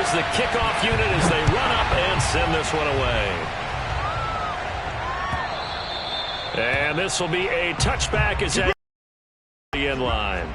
as the kickoff unit as they run up and send this one away. And this will be a touchback as at the end line.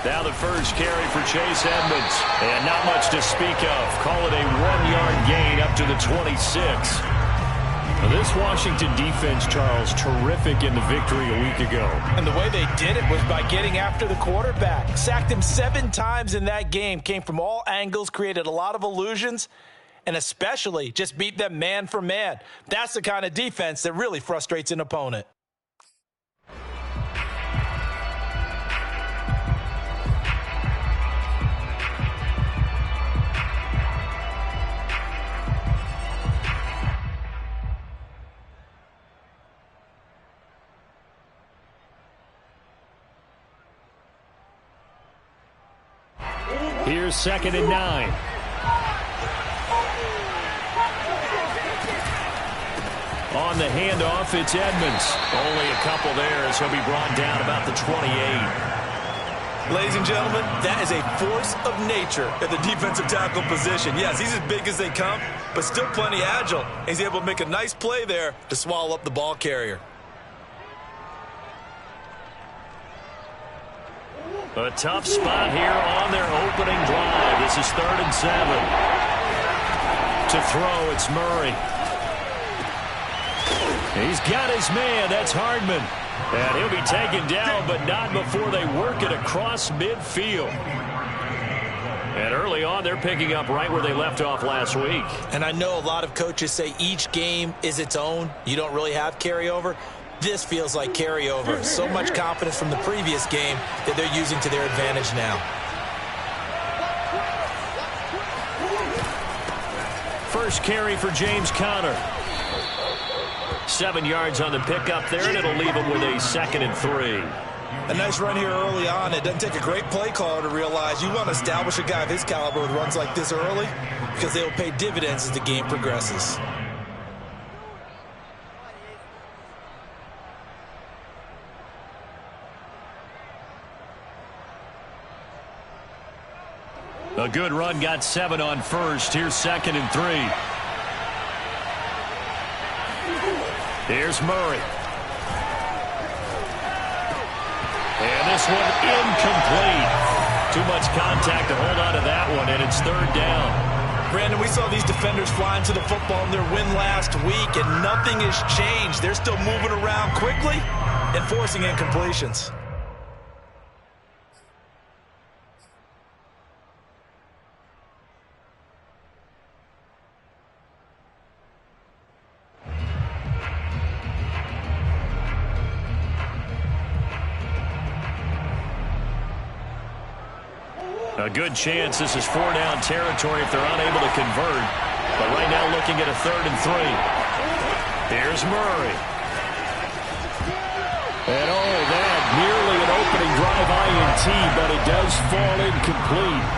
Now the first carry for Chase Edmonds. And not much to speak of. Call it a 1-yard gain up to the 26. Now this Washington defense, Charles, terrific in the victory a week ago. And the way they did it was by getting after the quarterback. Sacked him 7 times in that game. Came from all angles, created a lot of illusions, and especially just beat them man for man. That's the kind of defense that really frustrates an opponent. Here's 2nd and 9. On the handoff, it's Edmonds. Only a couple there as he'll be brought down about the 28. Ladies and gentlemen, that is a force of nature at the defensive tackle position. Yes, he's as big as they come, but still plenty agile. He's able to make a nice play there to swallow up the ball carrier. A tough spot here on their opening drive. This is 3rd and 7. To throw, it's Murray. He's got his man. That's Hardman. And he'll be taken down, but not before they work it across midfield. And early on, they're picking up right where they left off last week. And I know a lot of coaches say each game is its own. You don't really have carryover. This feels like carryover. So much confidence from the previous game that they're using to their advantage now. First carry for James Conner. 7 yards on the pickup there, and it'll leave him with a 2nd and 3. A nice run here early on. It doesn't take a great play caller to realize you want to establish a guy of his caliber with runs like this early because they will pay dividends as the game progresses. A good run, got 7 on first. Here's 2nd and 3. Here's Murray. And this one incomplete. Too much contact to hold on to that one, and it's 3rd down. Brandon, we saw these defenders flying to the football in their win last week, and nothing has changed. They're still moving around quickly and forcing incompletions. A good chance this is 4-down territory if they're unable to convert. But right now looking at a 3rd and 3. Here's Murray. And that nearly an opening drive INT, but it does fall incomplete.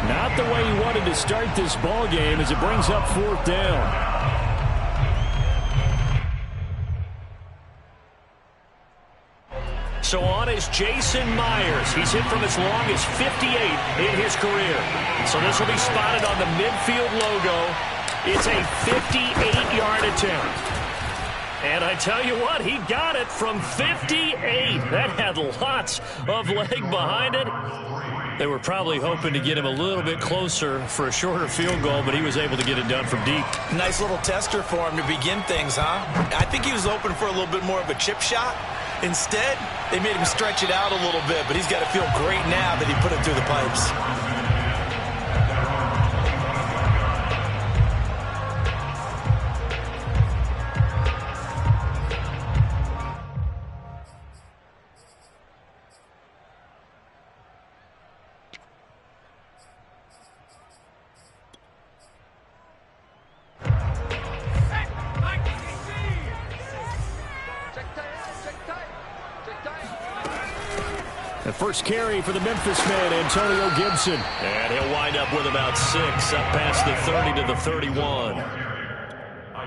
Not the way he wanted to start this ball game as it brings up 4th down. So on is Jason Myers. He's hit from as long as 58 in his career. So this will be spotted on the midfield logo. It's a 58-yard attempt. And I tell you what, he got it from 58. That had lots of leg behind it. They were probably hoping to get him a little bit closer for a shorter field goal, but he was able to get it done from deep. Nice little tester for him to begin things, huh? I think he was hoping for a little bit more of a chip shot. Instead, they made him stretch it out a little bit, but he's got to feel great now that he put it through the pipes. The first carry for the Memphis man, Antonio Gibson. And he'll wind up with about 6, up past the 30 to the 31.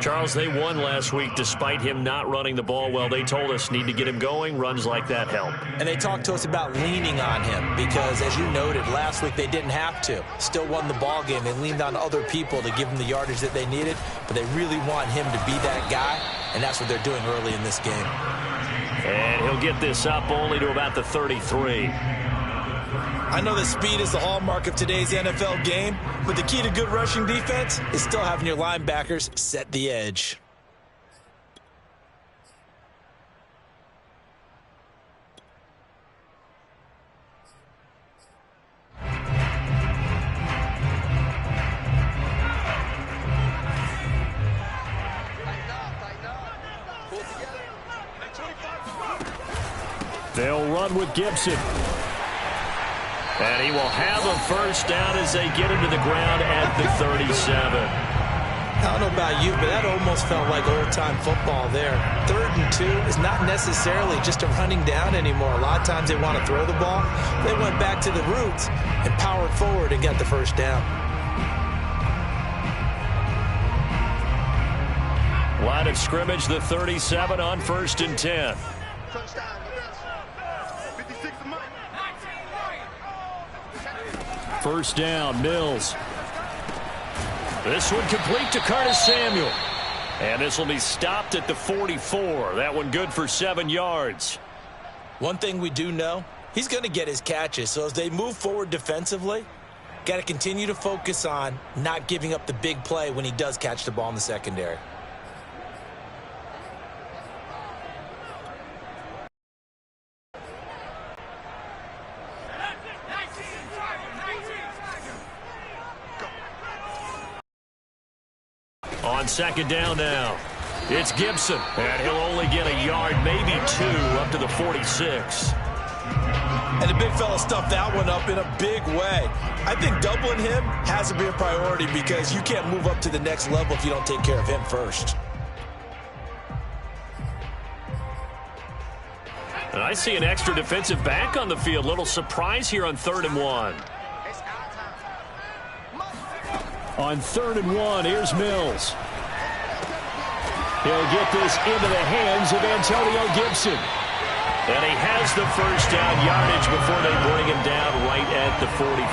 Charles, they won last week despite him not running the ball well. They told us need to get him going. Runs like that help. And they talked to us about leaning on him because, as you noted, last week they didn't have to. Still won the ball game. They leaned on other people to give them the yardage that they needed, but they really want him to be that guy, and that's what they're doing early in this game. And he'll get this up only to about the 33. I know that speed is the hallmark of today's NFL game, but the key to good rushing defense is still having your linebackers set the edge. They'll run with Gibson. And he will have a first down as they get him to the ground at the 37. I don't know about you, but that almost felt like old-time football there. 3rd and 2 is not necessarily just a running down anymore. A lot of times they want to throw the ball. They went back to the roots and powered forward and got the first down. Line of scrimmage, the 37 on 1st and 10. First down, Mills. This one complete to Curtis Samuel. And this will be stopped at the 44. That one good for 7 yards. One thing we do know, he's going to get his catches. So as they move forward defensively, got to continue to focus on not giving up the big play when he does catch the ball in the secondary. On 2nd down now, it's Gibson, and he'll only get a yard, maybe 2, up to the 46. And the big fella stuffed that one up in a big way. I think doubling him has to be a priority because you can't move up to the next level if you don't take care of him first. And I see an extra defensive back on the field. Little surprise here on 3rd and 1. On 3rd and 1, here's Mills. He'll get this into the hands of Antonio Gibson. And he has the first down yardage before they bring him down right at the 45.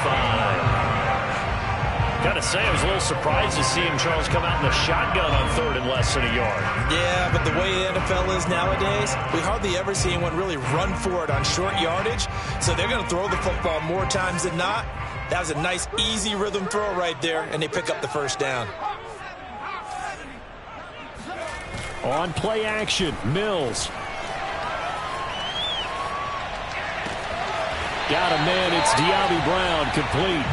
Gotta say, I was a little surprised to see him, Charles, come out in the shotgun on 3rd and less than a yard. Yeah, but the way the NFL is nowadays, we hardly ever see anyone really run for it on short yardage. So they're going to throw the football more times than not. That was a nice, easy rhythm throw right there, and they pick up the first down. On play action, Mills. Got a man, it's De'Ami Brown, complete.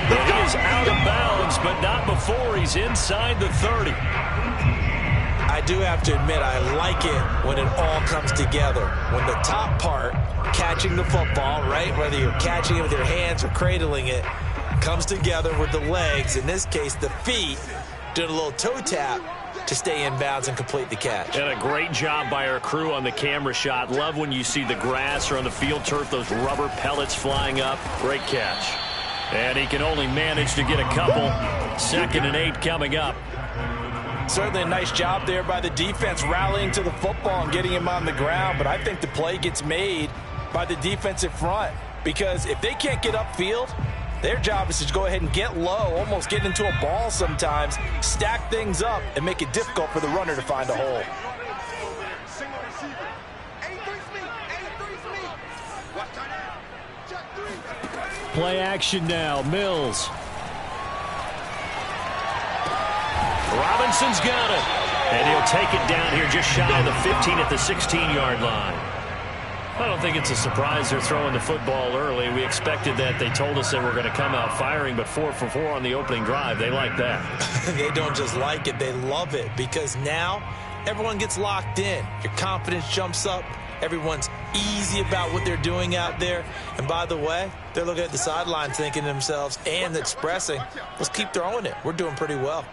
He is out of bounds, but not before he's inside the 30. I do have to admit, I like it when it all comes together. When the top part, catching the football, right, whether you're catching it with your hands or cradling it, comes together with the legs, in this case the feet, doing a little toe tap to stay in bounds and complete the catch. And a great job by our crew on the camera shot. Love when you see the grass or on the field turf, those rubber pellets flying up. Great catch. And he can only manage to get a couple. 2nd and 8 coming up. Certainly a nice job there by the defense rallying to the football and getting him on the ground, but I think the play gets made by the defensive front because if they can't get upfield, their job is to go ahead and get low, almost get into a ball sometimes, stack things up, and make it difficult for the runner to find a hole. Play action now, Mills. Robinson's got it. And he'll take it down here just shy of the 15 at the 16-yard line. I don't think it's a surprise they're throwing the football early. We expected that. They told us they were going to come out firing, but 4 for 4 on the opening drive. They like that. They don't just like it, they love it, because now everyone gets locked in. Your confidence jumps up. Everyone's easy about what they're doing out there. And by the way, they're looking at the sideline thinking to themselves and expressing, let's keep throwing it. We're doing pretty well.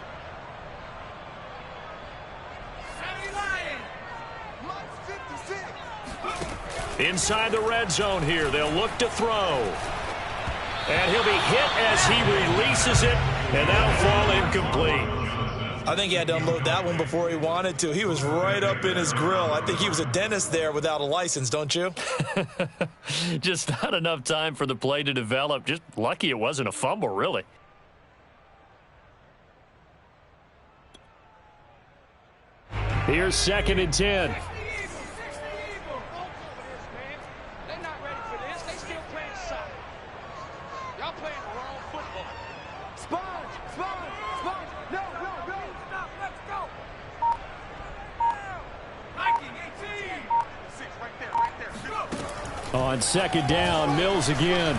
Inside the red zone here, they'll look to throw. And he'll be hit as he releases it, and that'll fall incomplete. I think he had to unload that one before he wanted to. He was right up in his grill. I think he was a dentist there without a license, don't you? Just not enough time for the play to develop. Just lucky it wasn't a fumble, really. Here's 2nd and 10. On 2nd down, Mills again.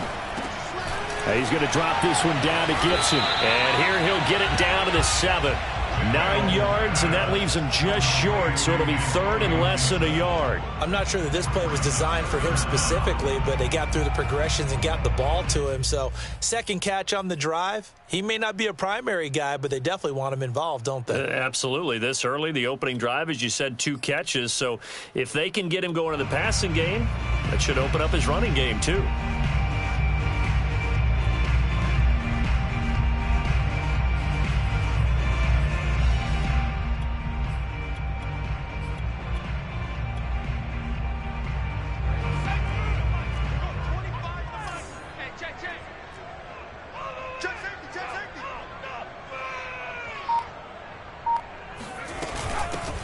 He's going to drop this one down to Gibson. And here he'll get it down to the 7. 9 yards, and that leaves him just short, so it'll be 3rd and less than a yard. I'm not sure that this play was designed for him specifically, but they got through the progressions and got the ball to him. So 2nd catch on the drive. He may not be a primary guy, but they definitely want him involved, don't they? Absolutely. This early, the opening drive, as you said, 2 catches. So if they can get him going in the passing game, that should open up his running game too.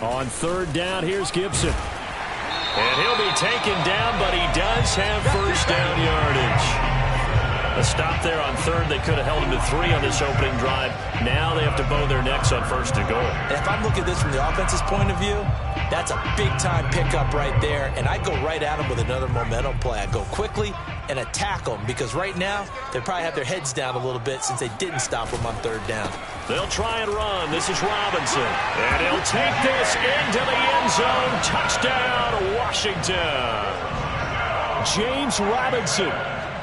On 3rd down, here's Gibson. And he'll be taken down, but he does have 1st down yardage. A stop there on 3rd. They could have held him to 3 on this opening drive. Now they have to bow their necks on 1st and goal. And if I'm looking at this from the offense's point of view, that's a big-time pickup right there. And I go right at him with another momentum play. I go quickly and attack them because right now they probably have their heads down a little bit since they didn't stop him on 3rd down. They'll try and run. This is Robinson. And he'll take this into the end zone. Touchdown, Washington. James Robinson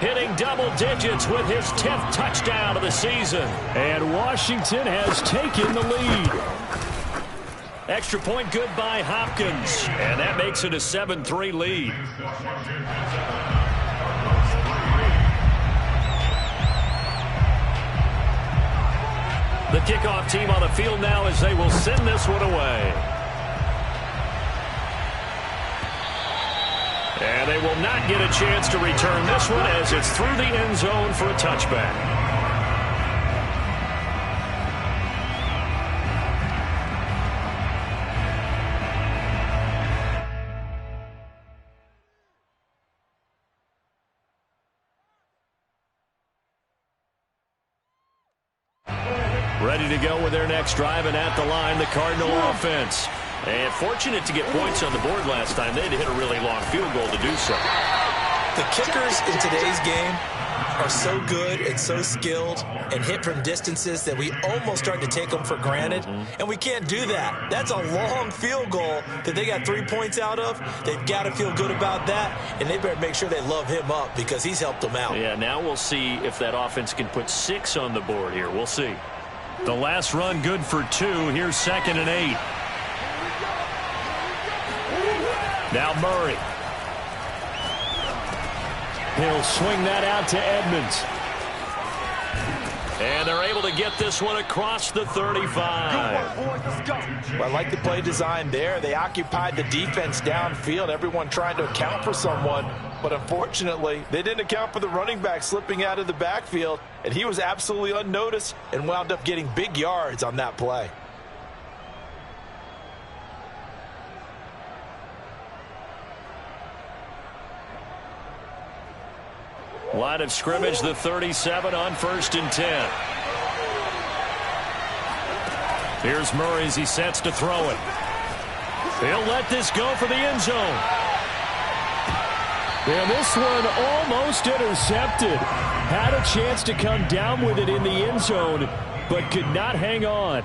hitting double digits with his 10th touchdown of the season. And Washington has taken the lead. Extra point good by Hopkins. And that makes it a 7-3 lead. The kickoff team on the field now as they will send this one away. And they will not get a chance to return this one as it's through the end zone for a touchback. Ready to go with their next drive, and at the line, the Cardinal offense. And fortunate to get points on the board last time. They had to hit a really long field goal to do so. The kickers in today's game are so good and so skilled and hit from distances that we almost start to take them for granted. And we can't do that. That's a long field goal that they got 3 points out of. They've got to feel good about that, and they better make sure they love him up because he's helped them out. Yeah, now we'll see if that offense can put 6 on the board here. We'll see. The last run good for 2. Here's 2nd and 8. Now Murray. He'll swing that out to Edmonds. And they're able to get this one across the 35. Well, I like the play design there. They occupied the defense downfield, everyone trying to account for someone. But unfortunately, they didn't account for the running back slipping out of the backfield, and he was absolutely unnoticed and wound up getting big yards on that play. Line of scrimmage, the 37 on 1st and 10. Here's Murray as he sets to throw it. He'll let this go for the end zone. And this one almost intercepted. Had a chance to come down with it in the end zone, but could not hang on.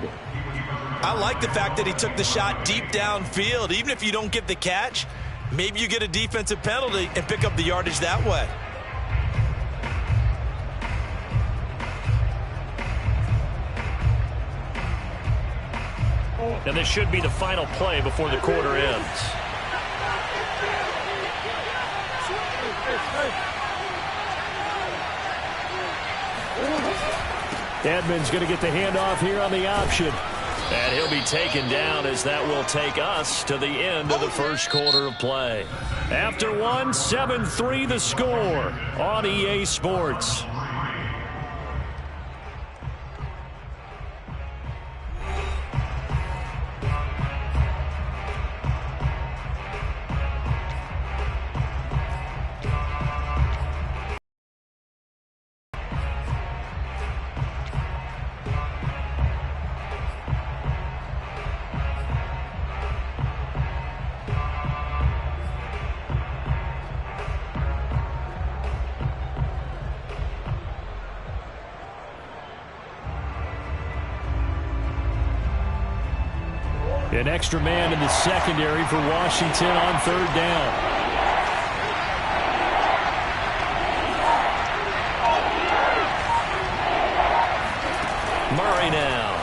I like the fact that he took the shot deep downfield. Even if you don't get the catch, maybe you get a defensive penalty and pick up the yardage that way. And this should be the final play before the quarter ends. Edmonds going to get the handoff here on the option. And he'll be taken down as that will take us to the end of the first quarter of play. After one, 7-3 the score on EA Sports. An extra man in the secondary for Washington on third down. Murray now.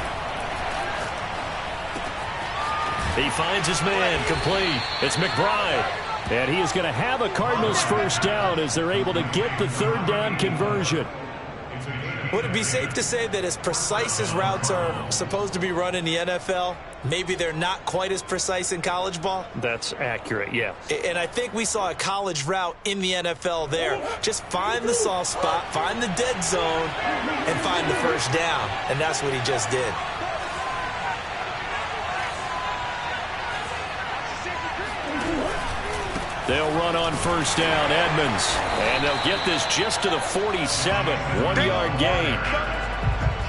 He finds his man complete. It's McBride. And he is going to have a Cardinals first down as they're able to get the third down conversion. Would it be safe to say that as precise as routes are supposed to be run in the NFL, maybe they're not quite as precise in college ball? That's accurate, yeah. And I think we saw a college route in the NFL there. Just find the soft spot, find the dead zone, and find the first down. And that's what he just did. They'll run on first down, Edmonds. And they'll get this just to the 47. 1-yard gain.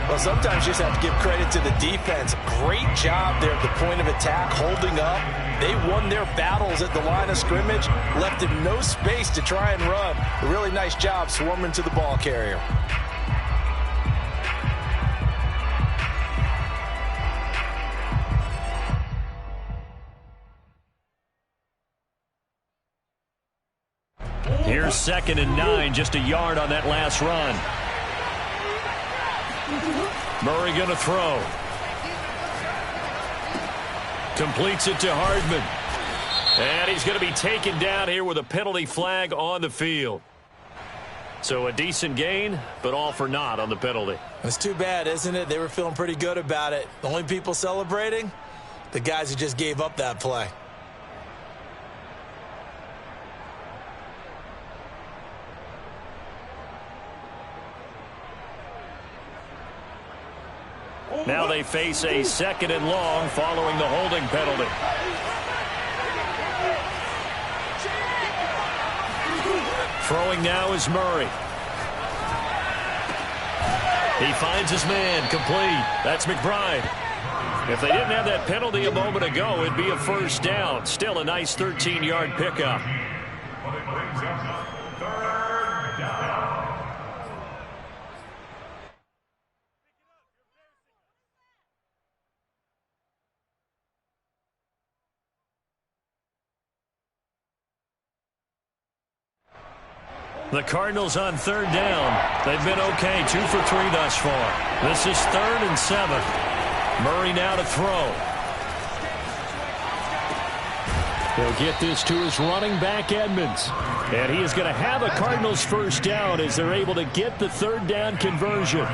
Well, sometimes you just have to give credit to the defense. Great job there at the point of attack, holding up. They won their battles at the line of scrimmage, left him no space to try and run. A really nice job swarming to the ball carrier. Here's 2nd and 9, just a yard on that last run. Murray going to throw. Completes it to Hardman. And he's going to be taken down here with a penalty flag on the field. So a decent gain, but all for naught on the penalty. It's too bad, isn't it? They were feeling pretty good about it. The only people celebrating? The guys who just gave up that play. Now they face a 2nd and long following the holding penalty. Throwing now is Murray. He finds his man complete. That's McBride. If they didn't have that penalty a moment ago, it'd be a first down. Still a nice 13-yard pickup. The Cardinals on third down. They've been okay, 2 for 3 thus far. This is 3rd and 7. Murray now to throw. He'll get this to his running back, Edmonds. And he is going to have a Cardinals first down as they're able to get the third down conversion.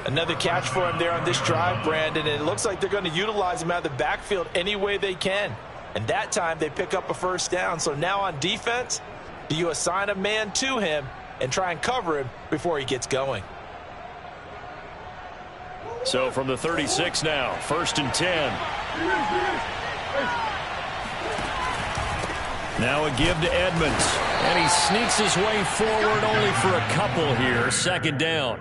Another catch for him there on this drive, Brandon. And it looks like they're going to utilize him out of the backfield any way they can. And that time they pick up a first down. So now on defense, do you assign a man to him and try and cover him before he gets going? So from the 36 now, 1st and 10. Now a give to Edmonds. And he sneaks his way forward only for a couple here. 2nd down.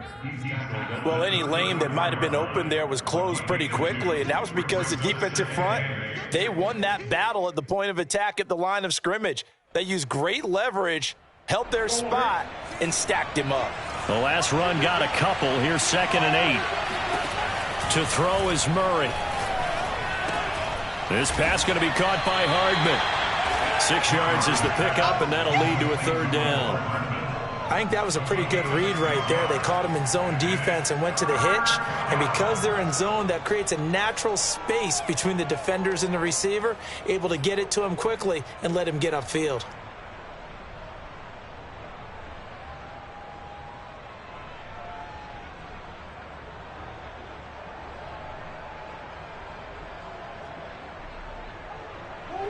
Well, any lane that might have been open there was closed pretty quickly, and that was because the defensive front, they won that battle at the point of attack at the line of scrimmage. They used great leverage, held their spot, and stacked him up. The last run got a couple. Here's 2nd and 8. To throw is Murray. This pass going to be caught by Hardman. 6 yards is the pickup, and that'll lead to a third down. I think that was a pretty good read right there. They caught him in zone defense and went to the hitch. And because they're in zone, that creates a natural space between the defenders and the receiver, able to get it to him quickly and let him get upfield.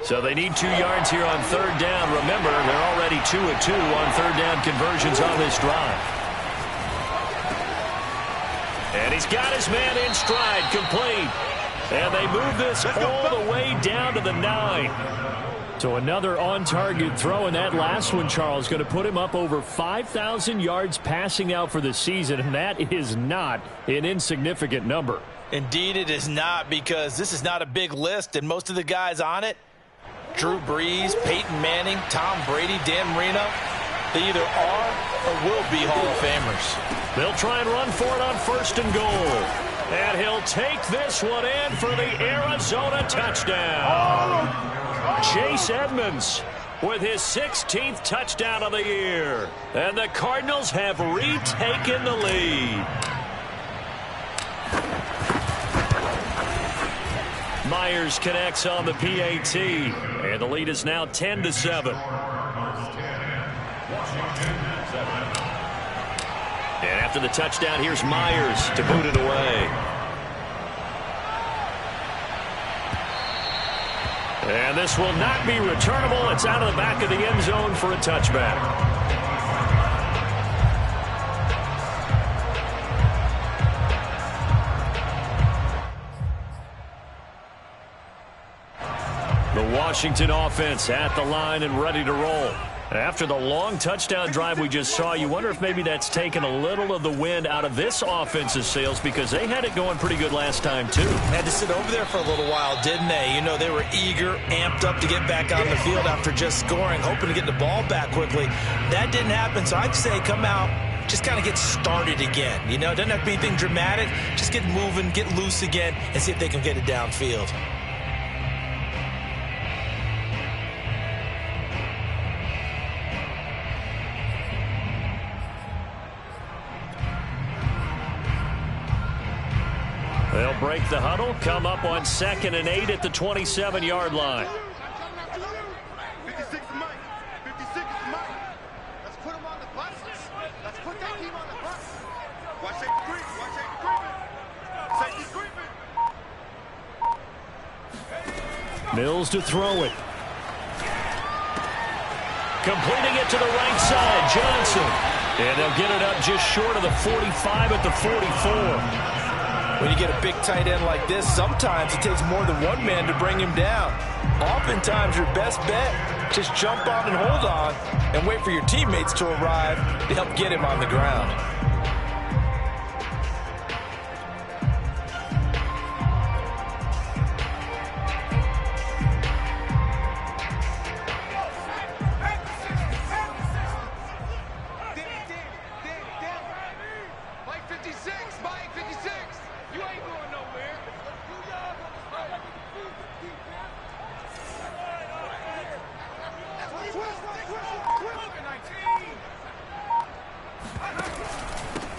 So they need 2 yards here on third down. Remember, they're already 2 of 2 on third down conversions on this drive. And he's got his man in stride, complete. And they move this all the way down to the 9. So another on-target throw, and that last one, Charles, going to put him up over 5,000 yards passing out for the season, and that is not an insignificant number. Indeed it is not, because this is not a big list, and most of the guys on it, Drew Brees, Peyton Manning, Tom Brady, Dan Marino, they either are or will be Hall of Famers. They'll try and run for it on first and goal. And he'll take this one in for the Arizona touchdown. Chase Edmonds with his 16th touchdown of the year. And the Cardinals have retaken the lead. Myers connects on the PAT. And the lead is now 10-7. And after the touchdown, here's Myers to boot it away. And this will not be returnable. It's out of the back of the end zone for a touchback. The Washington offense at the line and ready to roll. After the long touchdown drive we just saw, you wonder if maybe that's taken a little of the wind out of this offense's sails, because they had it going pretty good last time, too. Had to sit over there for a little while, didn't they? You know, they were eager, amped up to get back on the field after just scoring, hoping to get the ball back quickly. That didn't happen, so I'd say come out, just kind of get started again. You know, it doesn't have to be anything dramatic. Just get moving, get loose again, and see if they can get it downfield. They'll break the huddle, come up on 2nd and 8 at the 27-yard line. 56 is Mike. 56 is Mike. Let's put him on the bus. Let's put that team on the bus. Watch safety creep. Watch safety creeping. Safety creeping. Mills to throw it. Completing it to the right side, Johnson. And they'll get it up just short of the 45 at the 44. When you get a big tight end like this, sometimes it takes more than one man to bring him down. Oftentimes, your best bet, just jump on and hold on and wait for your teammates to arrive to help get him on the ground.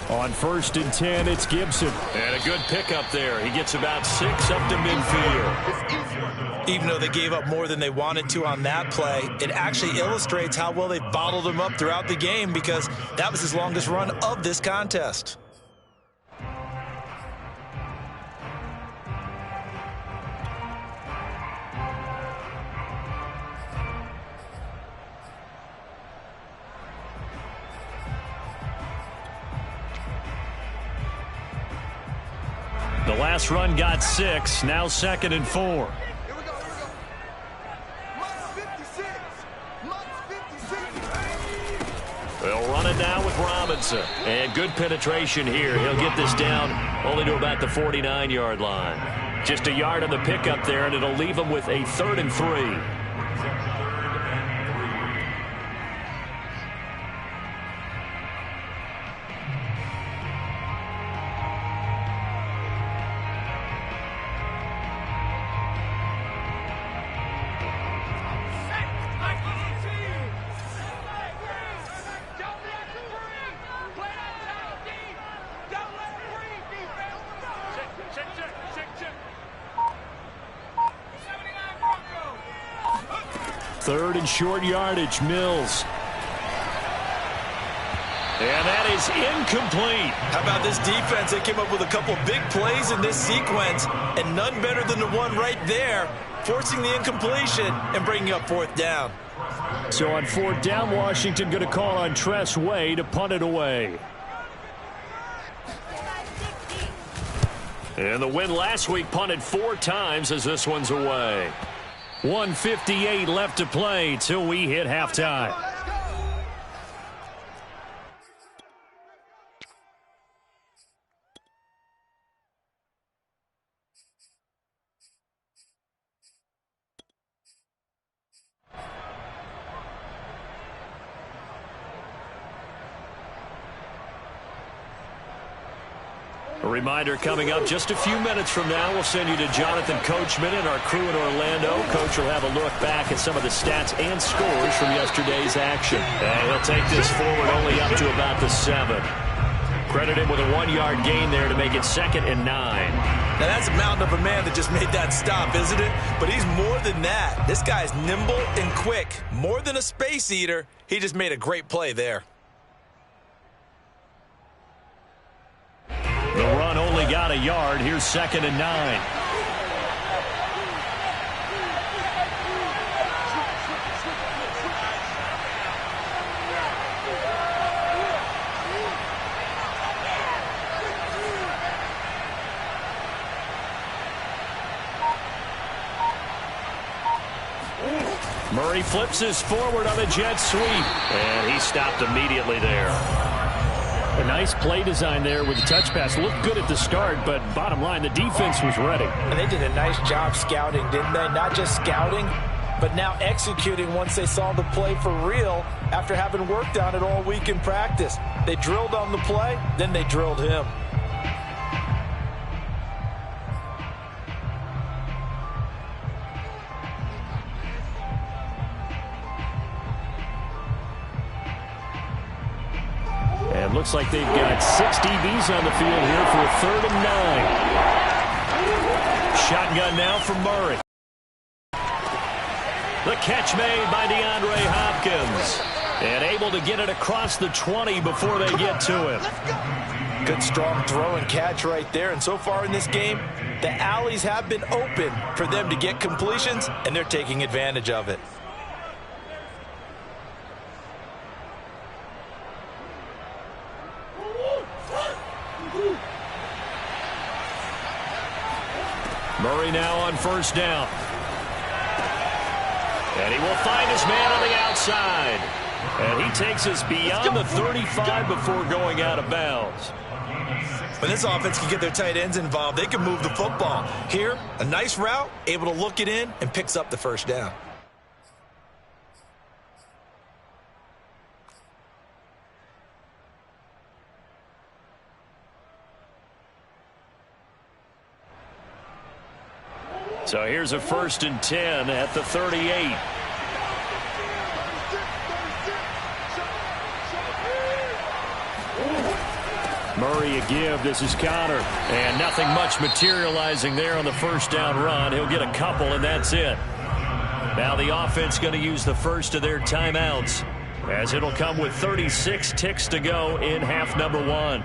On 1st and 10, it's Gibson. And a good pickup there. He gets about 6 up to midfield. Even though they gave up more than they wanted to on that play, it actually illustrates how well they bottled him up throughout the game, because that was his longest run of this contest. The last run got 6, now 2nd and 4. Here we go. Mike's 56. Mike's 56. They'll run it now with Robinson. And good penetration here. He'll get this down only to about the 49-yard line. Just a yard on the pickup there, and it'll leave him with a 3rd and 3. Third and short yardage, Mills. And that is incomplete. How about this defense? They came up with a couple big plays in this sequence, and none better than the one right there, forcing the incompletion and bringing up 4th down. So on 4th down, Washington going to call on Tress Way to punt it away. And the win last week punted 4 times as this one's away. 1:58 left to play till we hit halftime. A reminder coming up just a few minutes from now, we'll send you to Jonathan Coachman and our crew in Orlando. Coach will have a look back at some of the stats and scores from yesterday's action. And he'll take this forward only up to about the 7. Credit him with a 1-yard gain there to make it 2nd and 9. Now that's a mountain of a man that just made that stop, isn't it? But he's more than that. This guy's nimble and quick. More than a space eater. He just made a great play there. The run only got a yard. Here's 2nd and 9. Murray flips this forward on a jet sweep. And he stopped immediately there. A nice play design there with the touch pass. Looked good at the start, but bottom line, the defense was ready. And they did a nice job scouting, didn't they? Not just scouting, but now executing once they saw the play for real after having worked on it all week in practice. They drilled on the play, then they drilled him. And looks like they've got 6 DBs on the field here for a 3rd and 9. Shotgun now for Murray. The catch made by DeAndre Hopkins. And able to get it across the 20 before they get to him. Good strong throw and catch right there. And so far in this game, the alleys have been open for them to get completions, and they're taking advantage of it. Murray now on 1st down. And he will find his man on the outside. And he takes us beyond the 35 before going out of bounds. When this offense can get their tight ends involved, they can move the football. Here, a nice route, able to look it in, and picks up the 1st down. So here's a 1st and 10 at the 38. Murray a give. This is Connor. And nothing much materializing there on the 1st down run. He'll get a couple, and that's it. Now the offense going to use the first of their timeouts, as it'll come with 36 ticks to go in half number 1.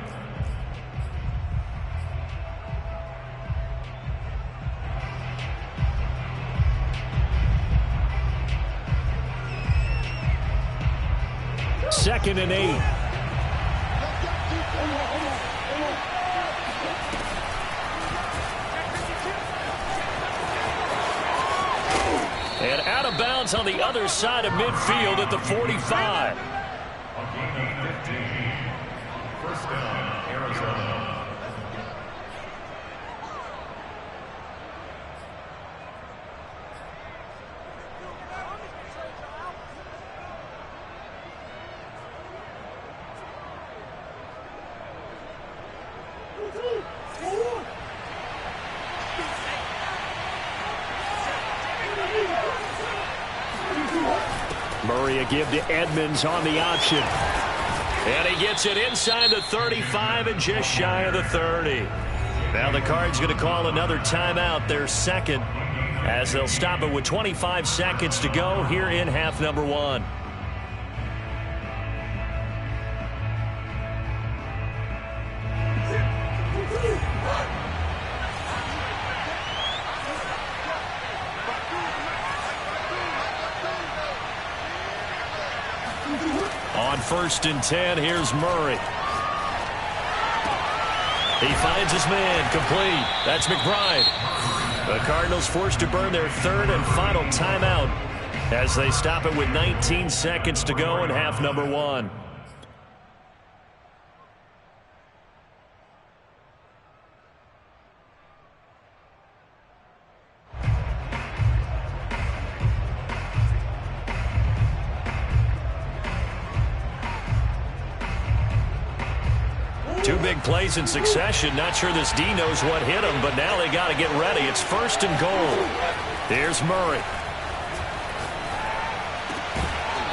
Second and 8. And out of bounds on the other side of midfield at the 45. First down, Arizona. Murray a give to Edmonds on the option. And he gets it inside the 35 and just shy of the 30. Now the Cards going to call another timeout, their 2nd, as they'll stop it with 25 seconds to go here in half number 1. first and 10. Here's Murray. He finds his man, complete. That's McBride. The Cardinals forced to burn their third and final timeout as they stop it with 19 seconds to go in half number 1. Two big plays in succession. Not sure this D knows what hit him, but now they got to get ready. It's first and goal. Here's Murray.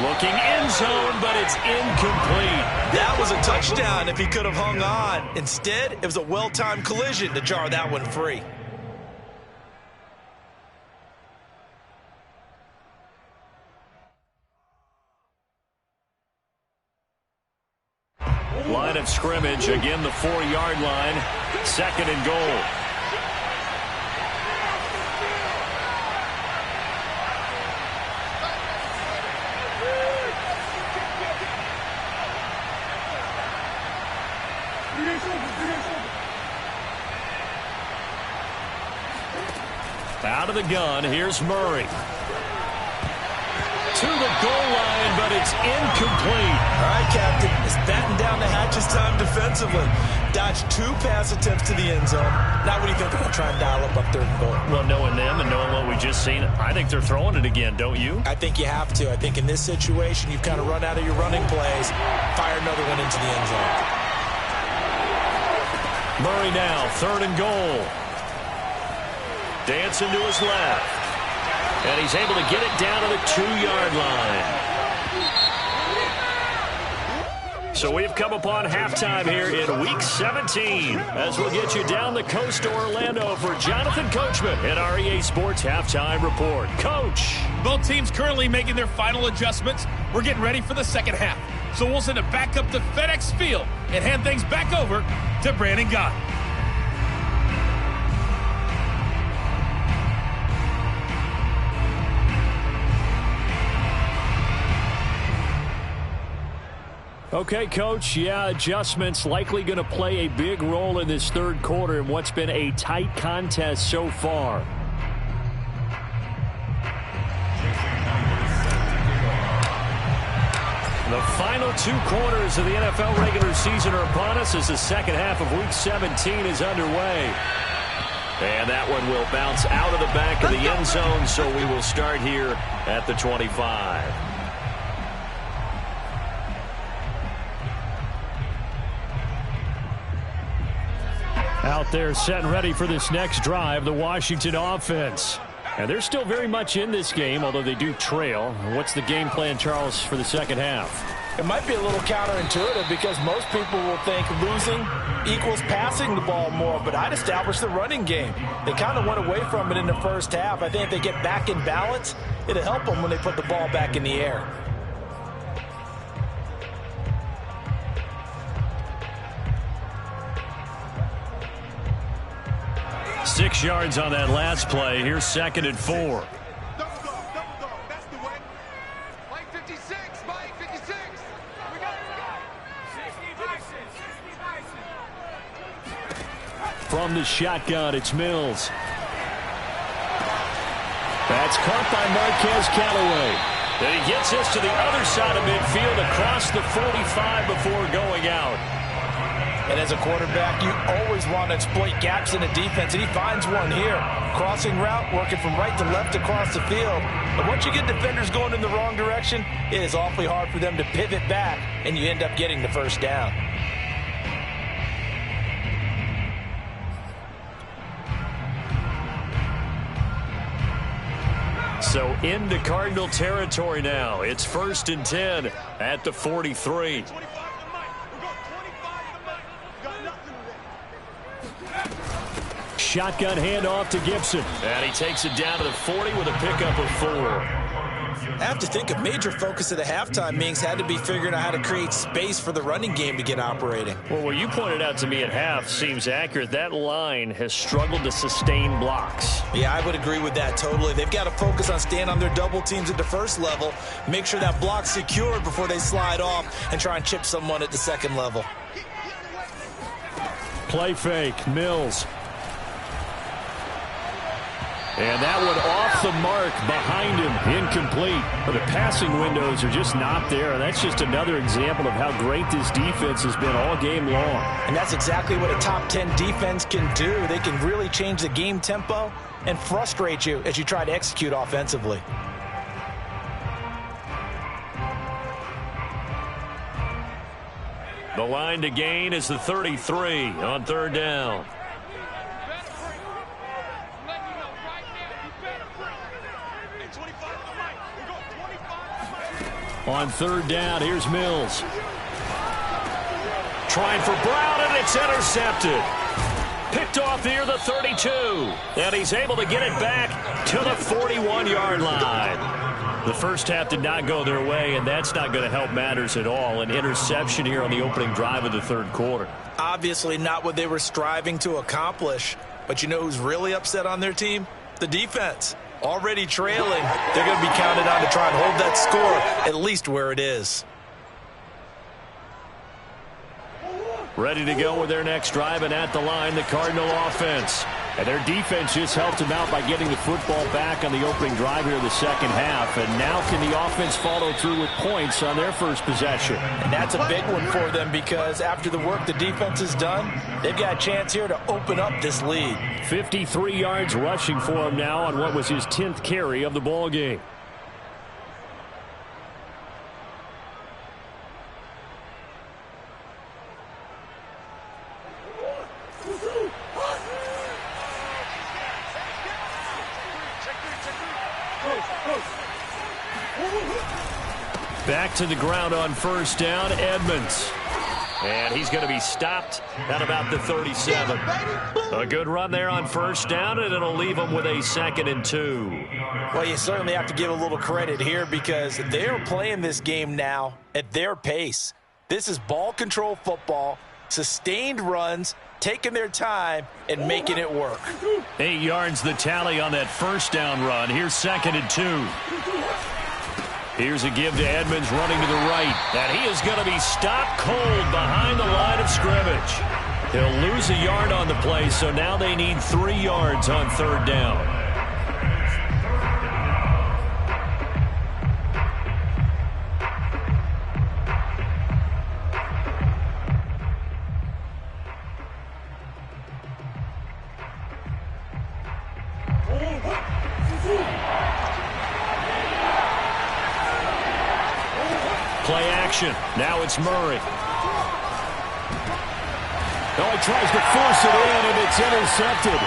Looking end zone, but it's incomplete. That was a touchdown if he could have hung on. Instead, it was a well-timed collision to jar that one free. Line of scrimmage, again the 4-yard line. Second and goal. Out of the gun, here's Murray. To the goal line, but it's incomplete. All right, Captain, it's batten down the hatches time defensively. Dodged 2 pass attempts to the end zone. Now what do you think they're going to try and dial up third and goal? Well, knowing them and knowing what we just seen, I think they're throwing it again, don't you? I think you have to. I think in this situation, you've kind of run out of your running plays. Fire another one into the end zone. Murray now, third and goal. Dancing to his left. And he's able to get it down to the 2-yard line. So we've come upon halftime here in Week 17 as we'll get you down the coast to Orlando for Jonathan Coachman at our EA Sports Halftime Report. Coach. Both teams currently making their final adjustments. We're getting ready for the second half. So we'll send it back up to FedEx Field and hand things back over to Brandon Gott. Okay, Coach, adjustments likely going to play a big role in this third quarter in what's been a tight contest so far. The final 2 quarters of the NFL regular season are upon us as the second half of Week 17 is underway. And that one will bounce out of the back of the end zone, so we will start here at the 25. Out there set and ready for this next drive, the Washington offense. And they're still very much in this game, although they do trail. What's the game plan, Charles, for the second half? It might be a little counterintuitive because most people will think losing equals passing the ball more, but I'd establish the running game. They kind of went away from it in the first half. I think if they get back in balance, it'll help them when they put the ball back in the air. 6 yards on that last play. Here's second and 4. Double dog, that's the way. Mike 56, Mike 56. We got it. From the shotgun, it's Mills. That's caught by Marquez Callaway. Then he gets this to the other side of midfield across the 45 before going out. And as a quarterback, you always want to exploit gaps in the defense, and he finds one here. Crossing route, working from right to left across the field. But once you get defenders going in the wrong direction, it is awfully hard for them to pivot back, and you end up getting the first down. So into Cardinal territory now. It's first and 10 at the 43. Shotgun handoff to Gibson. And he takes it down to the 40 with a pickup of 4. I have to think a major focus of the halftime meetings had to be figuring out how to create space for the running game to get operating. Well, what you pointed out to me at half seems accurate. That line has struggled to sustain blocks. Yeah, I would agree with that totally. They've got to focus on staying on their double teams at the first level, make sure that block's secured before they slide off and try and chip someone at the second level. Play fake, Mills. And that one off the mark behind him, incomplete. But the passing windows are just not there. And that's just another example of how great this defense has been all game long. And that's exactly what a top 10 defense can do. They can really change the game tempo and frustrate you as you try to execute offensively. The line to gain is the 33 on third down. On third down, here's Mills. Trying for Brown, and it's intercepted. Picked off near the 32. And he's able to get it back to the 41-yard line. The first half did not go their way, and that's not going to help matters at all. An interception here on the opening drive of the third quarter. Obviously not what they were striving to accomplish. But you know who's really upset on their team? The defense. Already trailing, they're going to be counted on to try and hold that score at least where it is. Ready to go with their next drive, and at the line, the Cardinal offense. And their defense just helped them out by getting the football back on the opening drive here in the second half. And now can the offense follow through with points on their first possession? And that's a big one for them because after the work the defense has done, they've got a chance here to open up this lead. 53 yards rushing for him now on what was his 10th carry of the ball game. Back to the ground on first down, Edmonds. And he's going to be stopped at about the 37. A good run there on first down, and it'll leave him with a 2nd and 2. Well, you certainly have to give a little credit here because they're playing this game now at their pace. This is ball control football, sustained runs, taking their time, and making it work. 8 yards the tally on that first down run. Here's 2nd and 2. Here's a give to Edmonds running to the right. And he is going to be stopped cold behind the line of scrimmage. He'll lose a yard on the play, so now they need 3 yards on third down. Play action. Now it's Murray. Oh, he tries to force it in, and it's intercepted.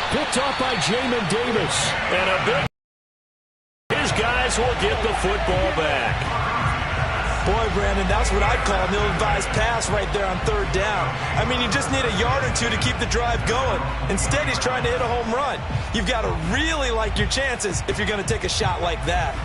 Picked off by Jamin Davis. And a big... His guys will get the football back. Boy, Brandon, that's what I'd call an ill-advised pass right there on third down. I mean, you just need a yard or two to keep the drive going. Instead, he's trying to hit a home run. You've got to really like your chances if you're going to take a shot like that.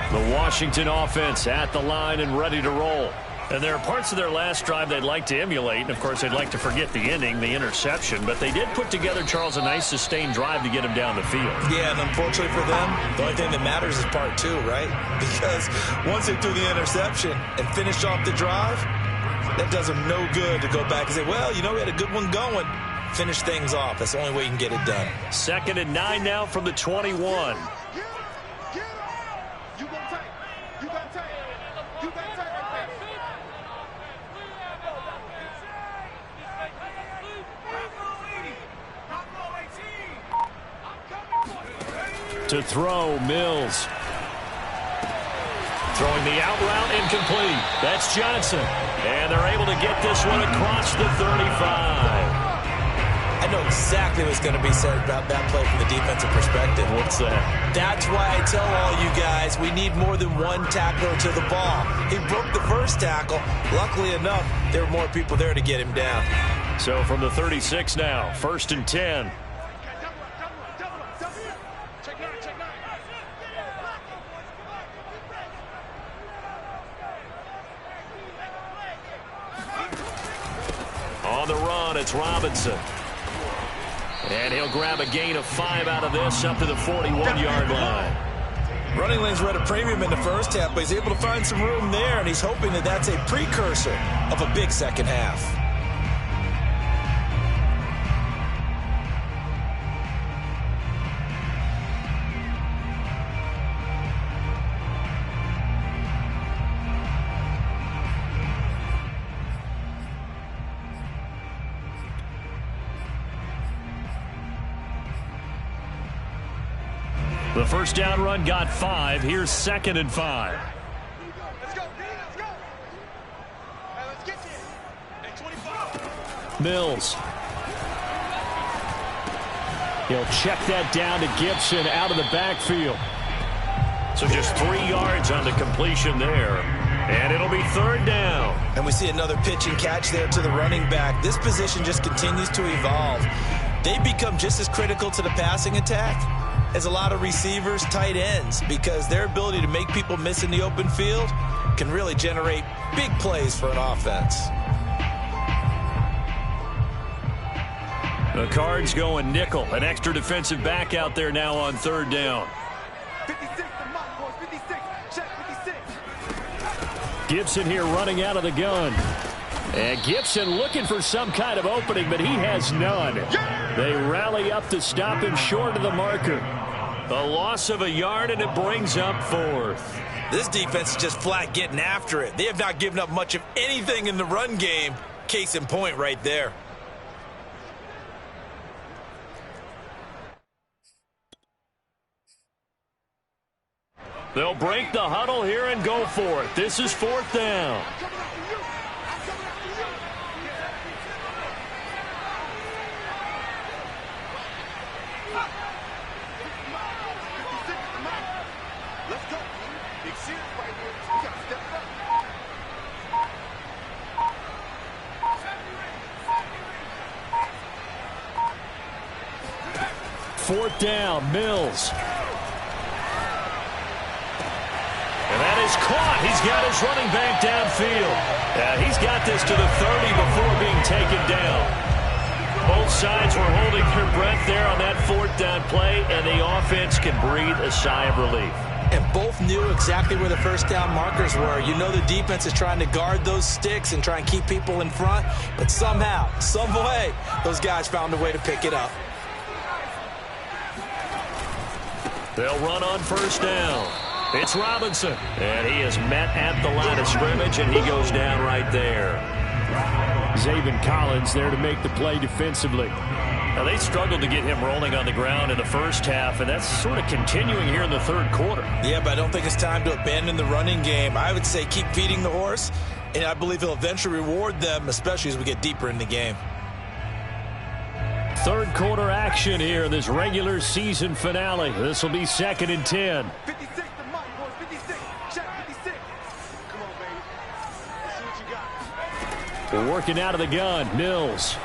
The Washington offense at the line and ready to roll. And there are parts of their last drive they'd like to emulate. And, of course, they'd like to forget the ending, the interception. But they did put together, Charles, a nice sustained drive to get him down the field. Yeah, and unfortunately for them, the only thing that matters is part 2, right? Because once they threw the interception and finished off the drive, that does them no good to go back and say, well, you know, we had a good one going. Finish things off. That's the only way you can get it done. 2nd and 9 now from the 21. To throw, Mills. Throwing the out route, incomplete. That's Johnson. And they're able to get this one across the 35. I know exactly what's going to be said about that play from the defensive perspective. What's that? That's why I tell all you guys we need more than one tackler to the ball. He broke the first tackle. Luckily enough, there were more people there to get him down. So from the 36 now, 1st and 10. on the run. It's Robinson. And he'll grab a gain of 5 out of this up to the 41-yard line. Running lanes were at a premium in the first half, but he's able to find some room there, and he's hoping that that's a precursor of a big second half. The first down run got 5. Here's 2nd and 5. Let's go. Let's go. Hey, let's get you. Hey, 25. Mills. He'll check that down to Gibson out of the backfield. So just 3 yards on the completion there. And it'll be 3rd down. And we see another pitch and catch there to the running back. This position just continues to evolve. They become just as critical to the passing attack as a lot of receivers, tight ends, because their ability to make people miss in the open field can really generate big plays for an offense. The Cards going nickel. An extra defensive back out there now on 3rd down. 56, the mark, boys. 56. Check 56. Gibson here running out of the gun. And Gibson looking for some kind of opening, but he has none. They rally up to stop him short of the marker. A loss of a yard, and it brings up 4th. This defense is just flat getting after it. They have not given up much of anything in the run game. Case in point right there. They'll break the huddle here and go for it. This is 4th down. Let's go. Big series right here. We got to step it up. 4th down, Mills. And that is caught. He's got his running back downfield. He's got this to the 30 before being taken down. Both sides were holding their breath there on that 4th down play, and the offense can breathe a sigh of relief. And both knew exactly where the first down markers were. You know the defense is trying to guard those sticks and try and keep people in front, but somehow, some way, those guys found a way to pick it up. They'll run on 1st down. It's Robinson, and he is met at the line of scrimmage, and he goes down right there. Zaven Collins there to make the play defensively. Now, they struggled to get him rolling on the ground in the first half, and that's sort of continuing here in the 3rd quarter. Yeah, but I don't think it's time to abandon the running game. I would say keep feeding the horse, and I believe he'll eventually reward them, especially as we get deeper in the game. 3rd quarter action here in this regular season finale. This will be 2nd and 10. 56, the mark, boys. 56. Check 56. Come on, baby. Let's see what you got. They're working out of the gun. Mills.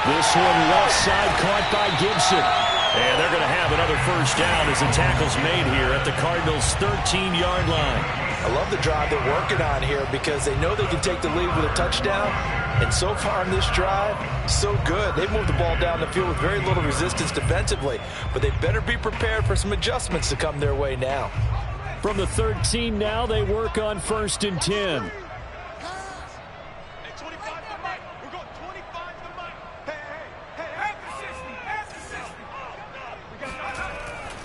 This one left side caught by Gibson. And they're going to have another first down as the tackle's made here at the Cardinals' 13-yard line. I love the drive they're working on here because they know they can take the lead with a touchdown. And so far in this drive, so good. They've moved the ball down the field with very little resistance defensively. But they better be prepared for some adjustments to come their way now. From the 13 now, they work on 1st and 10.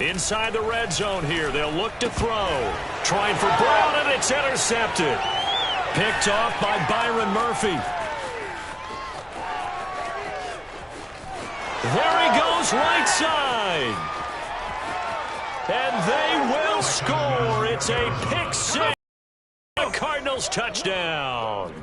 Inside the red zone here, they'll look to throw. Trying for Brown, and it's intercepted. Picked off by Byron Murphy. There he goes, right side. And they will score. It's a pick six. A Cardinals touchdown.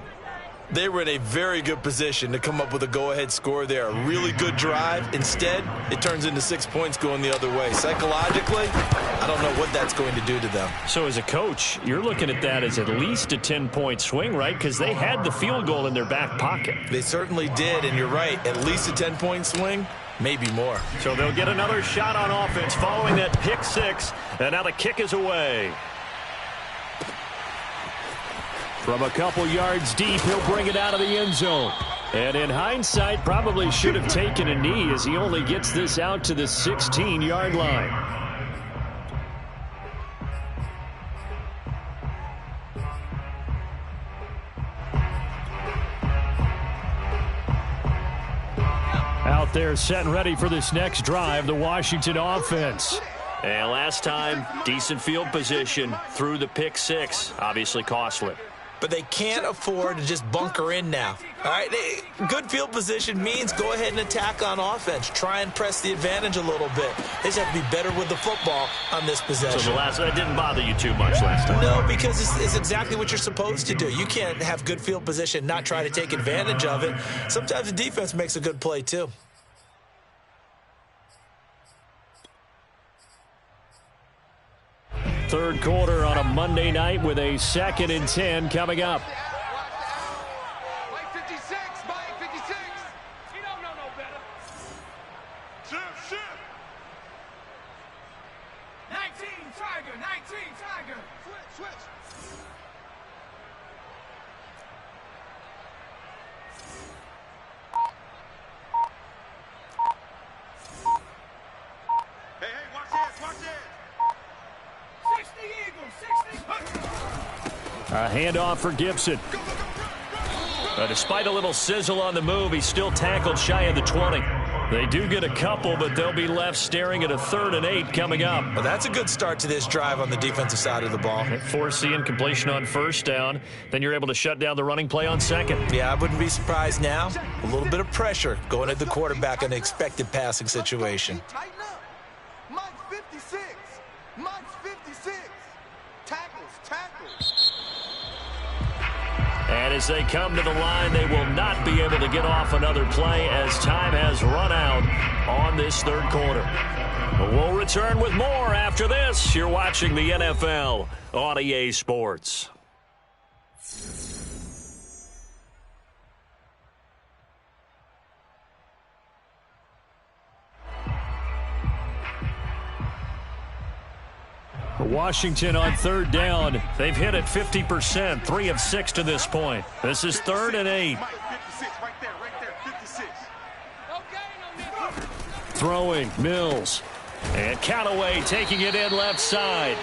They were in a very good position to come up with a go-ahead score there. A really good drive. Instead, it turns into 6 points going the other way. Psychologically, I don't know what that's going to do to them. So as a coach, you're looking at that as at least a 10-point swing, right? Because they had the field goal in their back pocket. They certainly did, and you're right. At least a 10-point swing, maybe more. So they'll get another shot on offense following that pick six, and now the kick is away. From a couple yards deep, he'll bring it out of the end zone. And in hindsight, probably should have taken a knee as he only gets this out to the 16-yard line. Out there set and ready for this next drive, the Washington offense. And last time, decent field position through the pick six. Obviously costly. But they can't afford to just bunker in now. All right, good field position means go ahead and attack on offense. Try and press the advantage a little bit. They just have to be better with the football on this possession. So that didn't bother you too much last time? No, because it's exactly what you're supposed to do. You can't have good field position, not try to take advantage of it. Sometimes the defense makes a good play too. Third quarter on a Monday night with a 2nd and 10 coming up. Mike 56, Mike 56. He don't know no better. Shift. 19, Tiger, 19, Tiger. Switch. Hey, watch this. A handoff for Gibson. Despite a little sizzle on the move, he's still tackled shy of the 20. They do get a couple, but they'll be left staring at a 3rd and 8 coming up. Well, that's a good start to this drive on the defensive side of the ball. Force the incompletion on 1st down. Then you're able to shut down the running play on 2nd. Yeah, I wouldn't be surprised now. A little bit of pressure going at the quarterback in an expected passing situation. Tighten up. Mike 56. Mike 56. Tackles. And as they come to the line, they will not be able to get off another play as time has run out on this 3rd quarter. We'll return with more after this. You're watching the NFL on EA Sports. Washington on 3rd down. They've hit it 50%, 3 of 6 to this point. This is 3rd and 8. Mike 56, right there, 56. Throwing, Mills. And Callaway taking it in left side.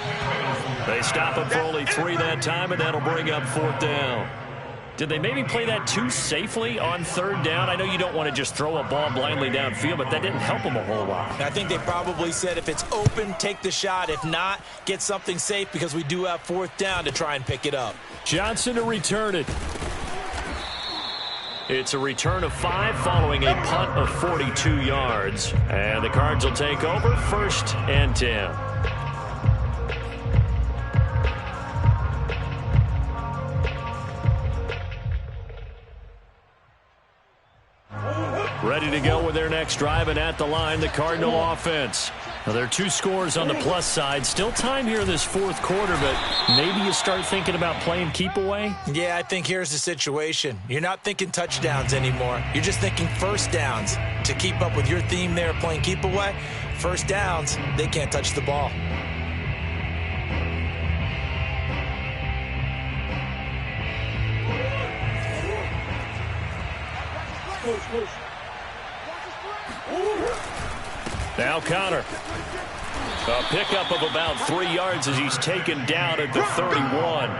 They stop him for only 3 that time, and that'll bring up 4th down. Did they maybe play that too safely on 3rd down? I know you don't want to just throw a ball blindly downfield, but that didn't help them a whole lot. I think they probably said if it's open, take the shot. If not, get something safe because we do have 4th down to try and pick it up. Johnson to return it. It's a return of 5 following a punt of 42 yards. And the Cards will take over 1st and 10. Ready to go with their next drive, and at the line, the Cardinal offense. Now, there are 2 scores on the plus side. Still time here in this 4th quarter, but maybe you start thinking about playing keep away? Yeah, I think here's the situation. You're not thinking touchdowns anymore. You're just thinking 1st downs. To keep up with your theme there, playing keep away, 1st downs, they can't touch the ball. Now Connor. A pickup of about 3 yards as he's taken down at the 31.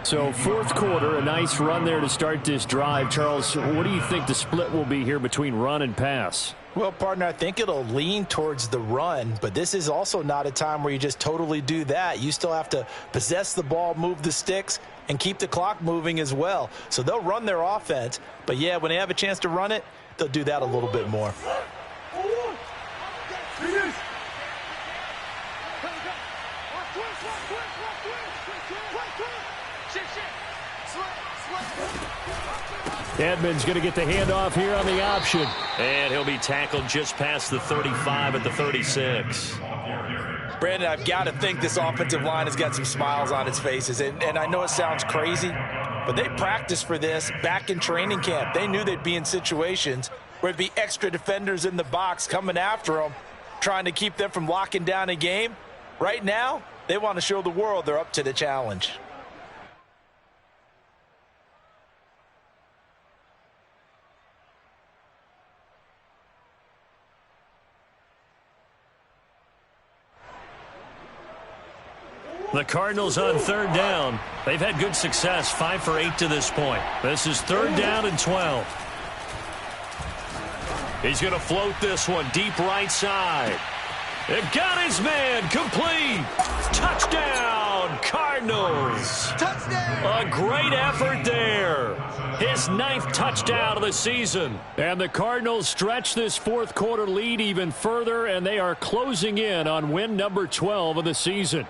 So 4th quarter, a nice run there to start this drive. Charles, what do you think the split will be here between run and pass? Well, partner, I think it'll lean towards the run, but this is also not a time where you just totally do that. You still have to possess the ball, move the sticks, and keep the clock moving as well. So they'll run their offense, but yeah, when they have a chance to run it, they'll do that a little bit more. Edmonds going to get the handoff here on the option. And he'll be tackled just past the 35 at the 36. Brandon, I've got to think this offensive line has got some smiles on its faces. And I know it sounds crazy, but they practiced for this back in training camp. They knew they'd be in situations where there'd be extra defenders in the box coming after them, trying to keep them from locking down a game. Right now, they want to show the world they're up to the challenge. The Cardinals on third down. They've had good success, 5 for 8 to this point. This is third down and 12. He's going to float this one deep right side. They've got his man complete. Touchdown, Cardinals. Touchdown. A great effort there. His 9th touchdown of the season. And the Cardinals stretch this fourth quarter lead even further, and they are closing in on win number 12 of the season.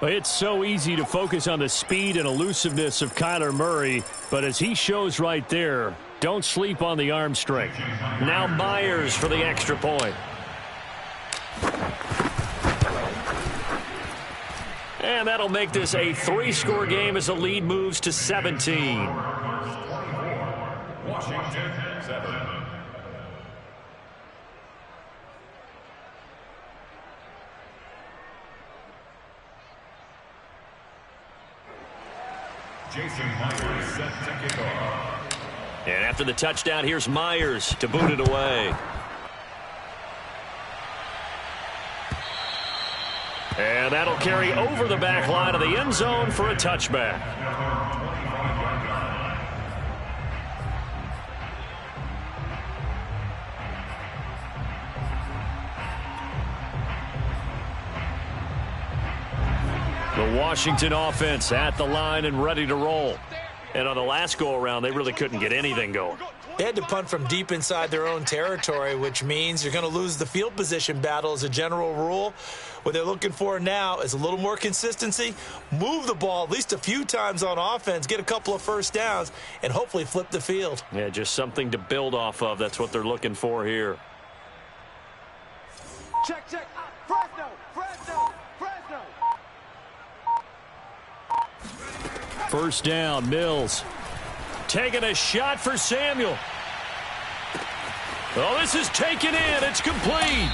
It's so easy to focus on the speed and elusiveness of Kyler Murray, but as he shows right there, don't sleep on the arm strength. Now Myers for the extra point. And that'll make this a 3-score game as the lead moves to 17. Washington 7. Jason Myers set to kick off. And after the touchdown, here's Myers to boot it away. And that'll carry over the back line of the end zone for a touchback. The Washington offense at the line and ready to roll. And on the last go-around, they really couldn't get anything going. They had to punt from deep inside their own territory, which means you're going to lose the field position battle as a general rule. What they're looking for now is a little more consistency, move the ball at least a few times on offense, get a couple of first downs, and hopefully flip the field. Yeah, just something to build off of. That's what they're looking for here. Check. Fresno. First down, Mills. Taking a shot for Samuel. Oh, this is taken in. It's complete.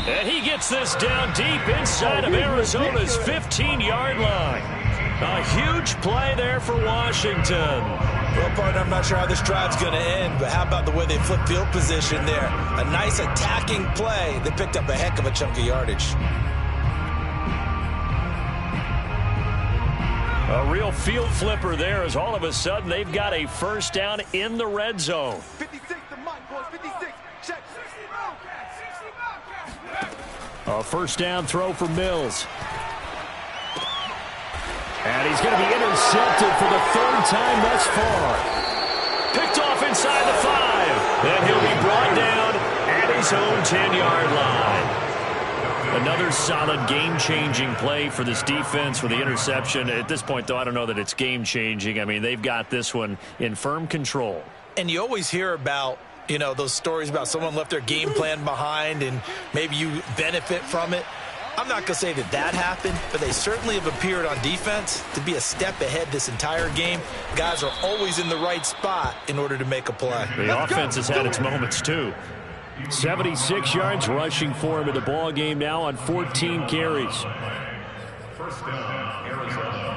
And he gets this down deep inside of Arizona's 15-yard line. A huge play there for Washington. Well, partner, I'm not sure how this drive's going to end, but how about the way they flip field position there? A nice attacking play. They picked up a heck of a chunk of yardage. A real field flipper there as all of a sudden they've got a first down in the red zone. 56, the mic, boys, 56. Check. A first down throw for Mills. And he's going to be intercepted for the third time thus far. Picked off inside the 5. Then he'll be brought down at his own 10-yard line. Another solid game-changing play for this defense with the interception. At this point, though, I don't know that it's game-changing. I mean, they've got this one in firm control. And you always hear about, those stories about someone left their game plan behind and maybe you benefit from it. I'm not going to say that happened, but they certainly have appeared on defense to be a step ahead this entire game. Guys are always in the right spot in order to make a play. The offense has had its moments, too. 76 yards rushing for him in the ball game now on 14 carries. First down, Arizona.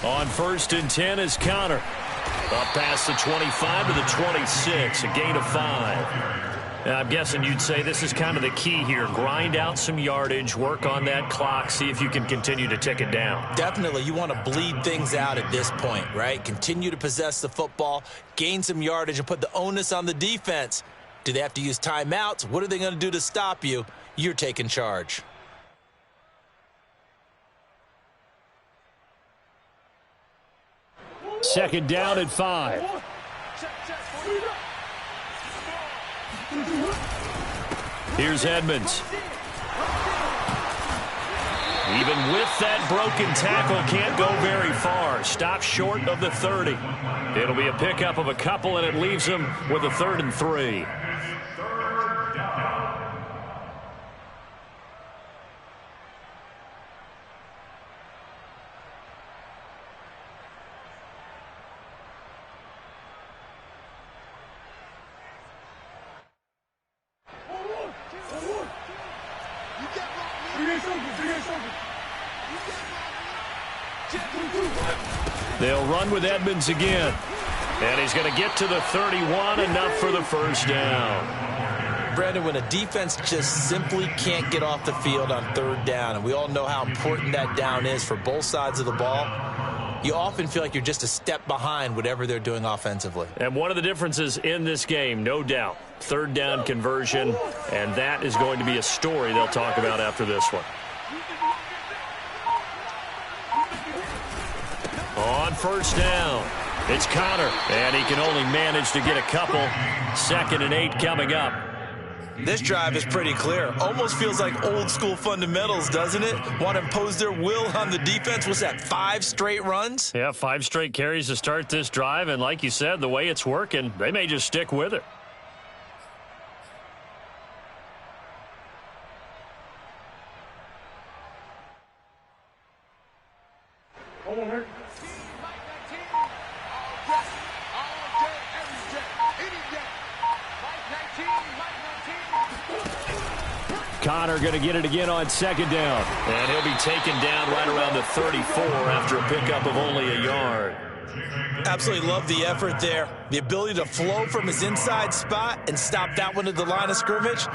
On first and 10 is Connor. Up past the 25 to the 26, a gain of 5. I'm guessing you'd say this is kind of the key here. Grind out some yardage, work on that clock, see if you can continue to tick it down. Definitely, you want to bleed things out at this point, right? Continue to possess the football, gain some yardage, and put the onus on the defense. Do they have to use timeouts? What are they going to do to stop you? You're taking charge. Second down at 5. Here's Edmonds. Even with that broken tackle, can't go very far. Stops short of the 30. It'll be a pickup of a couple, and it leaves him with a 3rd and 3. They'll run with Edmonds again. And he's going to get to the 31, enough for the first down. Brandon, when a defense just simply can't get off the field on third down, and we all know how important that down is for both sides of the ball, you often feel like you're just a step behind whatever they're doing offensively. And one of the differences in this game, no doubt, third down conversion, and that is going to be a story they'll talk about after this one. On first down, it's Connor, and he can only manage to get a couple. 2nd and 8 coming up. This drive is pretty clear. Almost feels like old school fundamentals, doesn't it? Want to impose their will on the defense. Was that 5 straight runs? Yeah, 5 straight carries to start this drive, and like you said, the way it's working, they may just stick with it. Connor going to get it again on 2nd down. And he'll be taken down right around the 34 after a pickup of only a yard. Absolutely love the effort there. The ability to flow from his inside spot and stop that one at the line of scrimmage.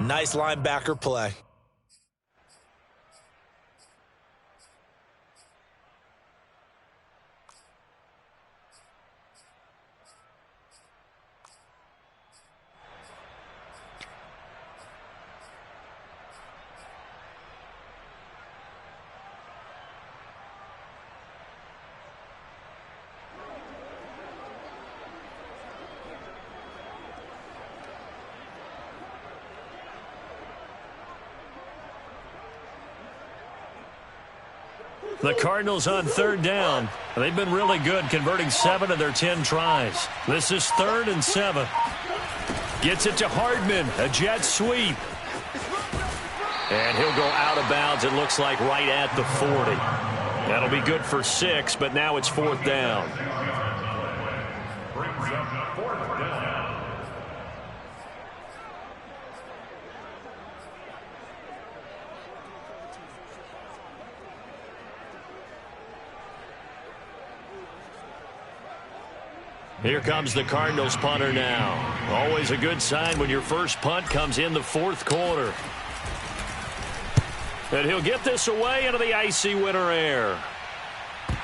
Nice linebacker play. The Cardinals on 3rd down. They've been really good, converting 7 of their 10 tries. This is 3rd and 7. Gets it to Hardman, a jet sweep. And he'll go out of bounds, it looks like, right at the 40. That'll be good for 6, but now it's 4th down. Brings up 4th down. Here comes the Cardinals punter now. Always a good sign when your first punt comes in the 4th quarter. And he'll get this away into the icy winter air.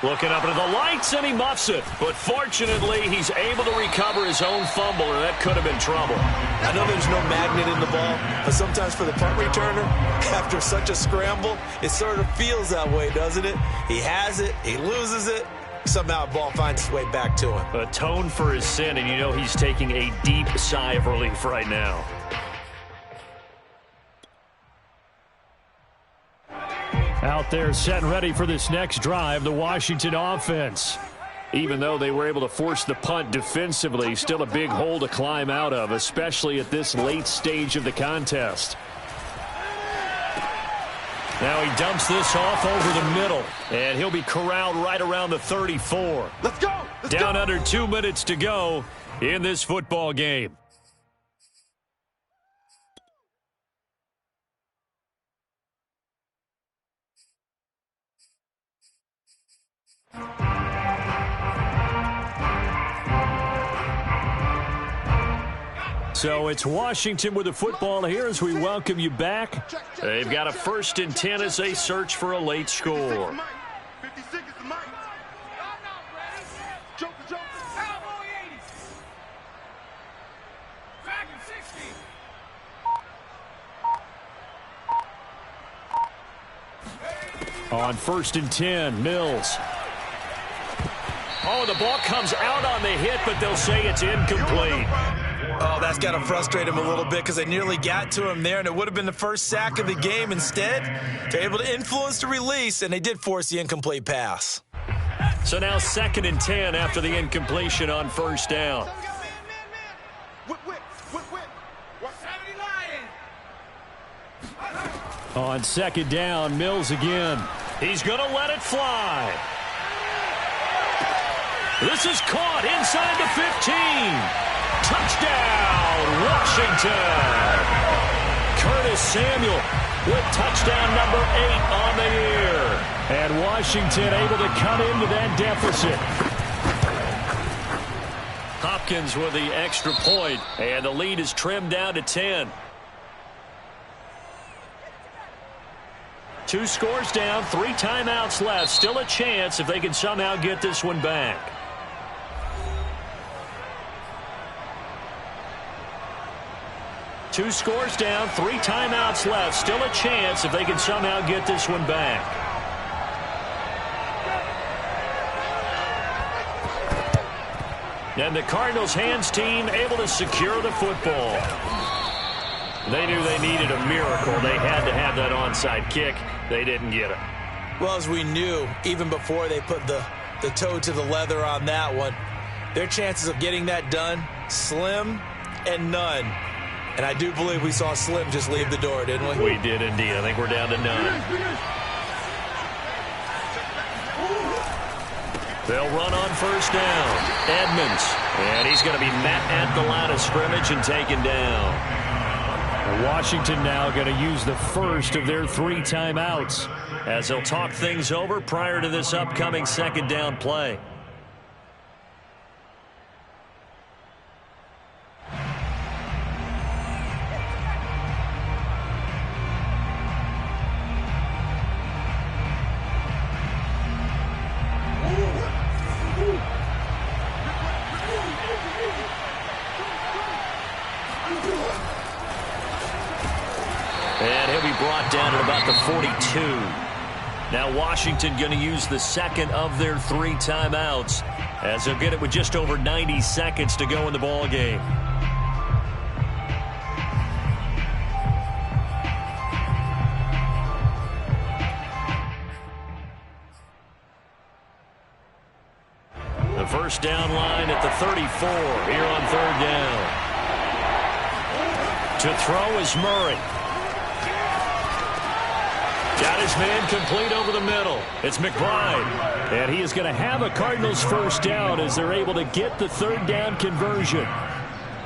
Looking up into the lights, and he muffs it. But fortunately, he's able to recover his own fumble, or that could have been trouble. I know there's no magnet in the ball, but sometimes for the punt returner, after such a scramble, it sort of feels that way, doesn't it? He has it, he loses it. Somehow the ball finds its way back to him. Atone for his sin, and you know he's taking a deep sigh of relief right now. Out there set and ready for this next drive, the Washington offense. Even though they were able to force the punt defensively, still a big hole to climb out of, especially at this late stage of the contest. Now he dumps this off over the middle, and he'll be corralled right around the 34. Let's go! Down under 2 minutes to go in this football game. So it's Washington with the football here as we welcome you back. They've got a 1st and 10 as they search for a late score. 56 is the mic. Joker. On 1st and 10, Mills. Oh, the ball comes out on the hit, but they'll say it's incomplete. Oh, that's got to frustrate him a little bit because they nearly got to him there, and it would have been the first sack of the game. Instead, they're able to influence the release, and they did force the incomplete pass. So now 2nd and 10 after the incompletion on 1st down. On 2nd down, Mills again. He's going to let it fly. This is caught inside the 15. Touchdown, Washington. Curtis Samuel with touchdown number 8 on the year. And Washington able to cut into that deficit. Hopkins with the extra point, and the lead is trimmed down to 10. 2 scores down, 3 timeouts left. Still a chance if they can somehow get this one back. Two scores down, 3 timeouts left. Still a chance if they can somehow get this one back. And the Cardinals hands team able to secure the football. They knew they needed a miracle. They had to have that onside kick. They didn't get it. Well, as we knew, even before they put the toe to the leather on that one, their chances of getting that done, slim and none. And I do believe we saw Slim just leave the door, didn't we? We did indeed. I think we're down to none. They'll run on first down. Edmonds. And he's going to be met at the line of scrimmage and taken down. Washington now going to use the first of their 3 timeouts as they'll talk things over prior to this upcoming second down play. And he'll be brought down at about the 42. Now Washington going to use the second of their 3 timeouts as they'll get it with just over 90 seconds to go in the ball game. The first down line at the 34 here on 3rd down. To throw is Murray. Got his man complete over the middle. It's McBride. And he is going to have a Cardinals first down as they're able to get the 3rd down conversion.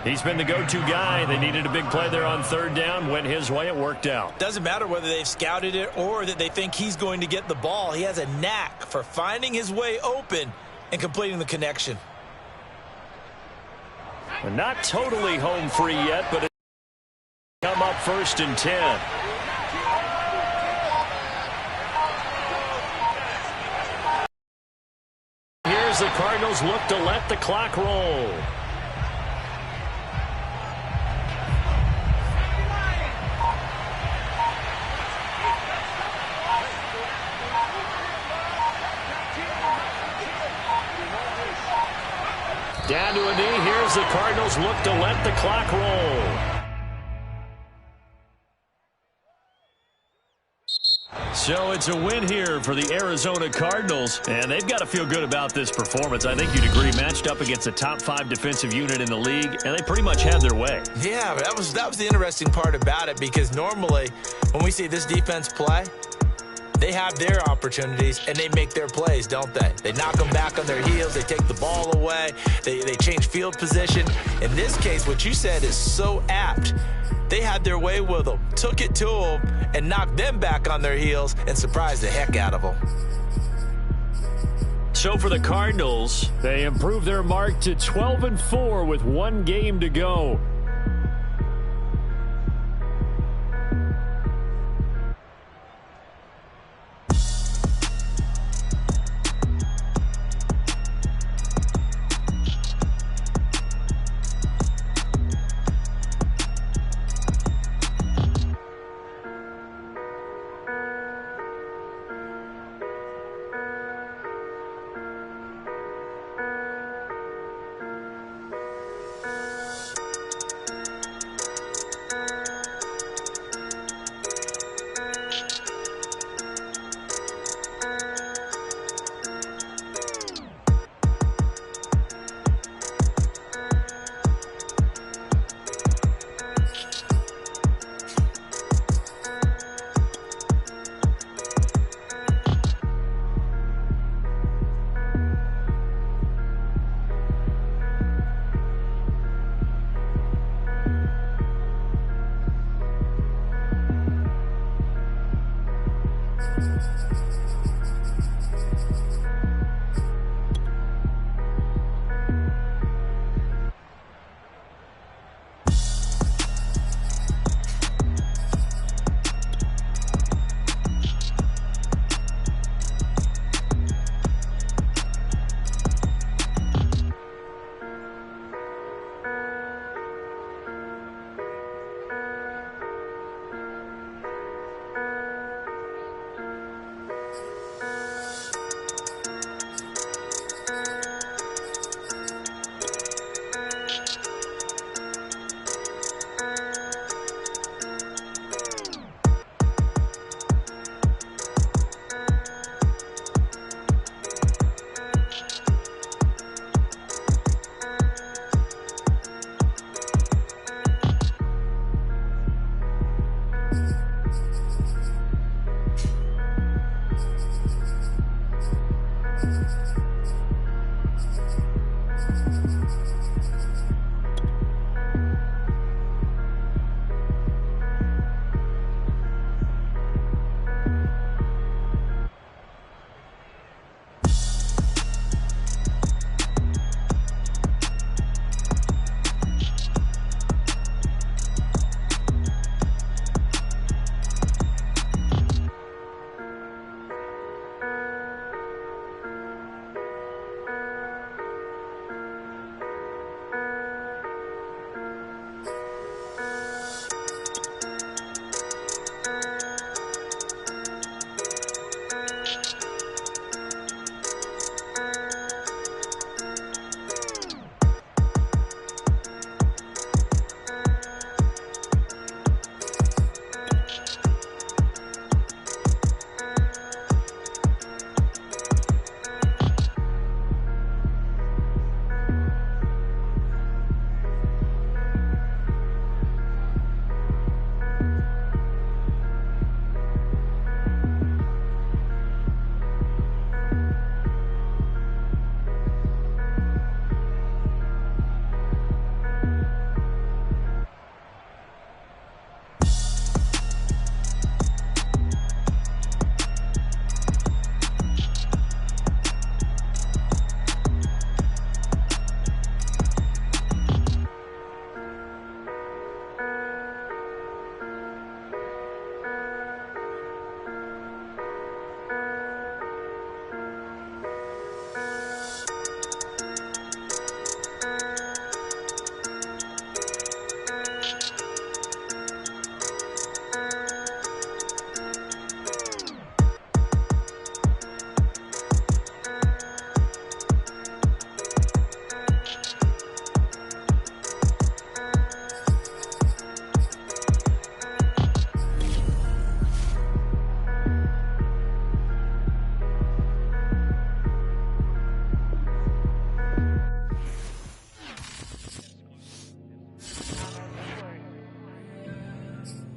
He's been the go-to guy. They needed a big play there on 3rd down. Went his way. It worked out. Doesn't matter whether they've scouted it or that they think he's going to get the ball. He has a knack for finding his way open and completing the connection. We're not totally home free yet, but it's come up 1st and 10. Here's the Cardinals look to let the clock roll. Down to a knee. Here's the Cardinals look to let the clock roll. So it's a win here for the Arizona Cardinals, and they've got to feel good about this performance. I think you'd agree, matched up against a top 5 defensive unit in the league, and they pretty much had their way. Yeah, that was the interesting part about it, because normally when we see this defense play, they have their opportunities, and they make their plays, don't they? They knock them back on their heels. They take the ball away. They change field position. In this case, what you said is so apt. They had their way with them, took it to them, and knocked them back on their heels and surprised the heck out of them. So for the Cardinals, they improved their mark to 12-4 with 1 game to go.